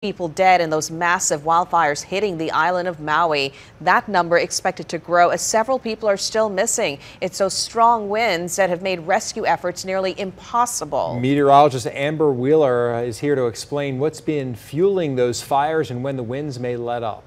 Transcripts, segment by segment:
People dead in those massive wildfires hitting the island of Maui. That number expected to grow as several people are still missing. It's those strong winds that have made rescue efforts nearly impossible. Meteorologist Amber Wheeler is here to explain what's been fueling those fires and when the winds may let up.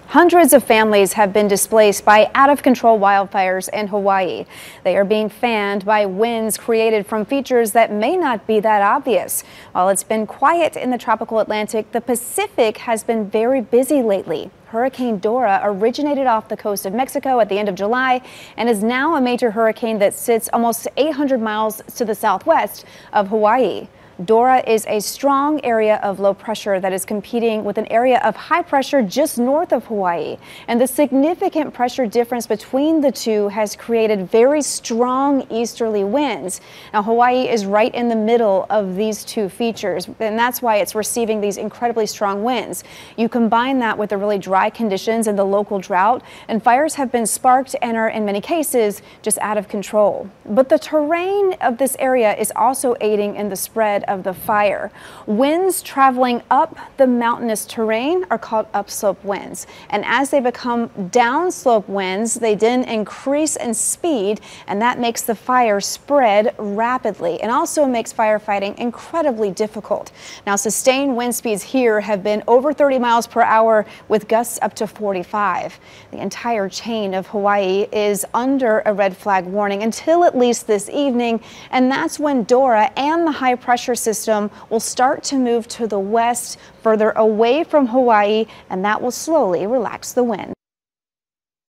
Hundreds of families have been displaced by out-of-control wildfires in Hawaii. They are being fanned by winds created from features that may not be that obvious. While it's been quiet in the tropical Atlantic, the Pacific has been very busy lately. Hurricane Dora originated off the coast of Mexico at the end of July and is now a major hurricane that sits almost 800 miles to the southwest of Hawaii. Dora is a strong area of low pressure that is competing with an area of high pressure just north of Hawaii. And the significant pressure difference between the two has created very strong easterly winds. Now, Hawaii is right in the middle of these two features, and that's why it's receiving these incredibly strong winds. You combine that with the really dry conditions and the local drought, and fires have been sparked and are, in many cases, just out of control. But the terrain of this area is also aiding in the spread of the fire. Winds traveling up the mountainous terrain are called upslope winds, and as they become downslope winds, they then increase in speed, and that makes the fire spread rapidly and also makes firefighting incredibly difficult. Now, sustained wind speeds here have been over 30 miles per hour with gusts up to 45. The entire chain of Hawaii is under a red flag warning until at least this evening, and that's when Dora and the high pressure system will start to move to the west, further away from Hawaii, and that will slowly relax the wind.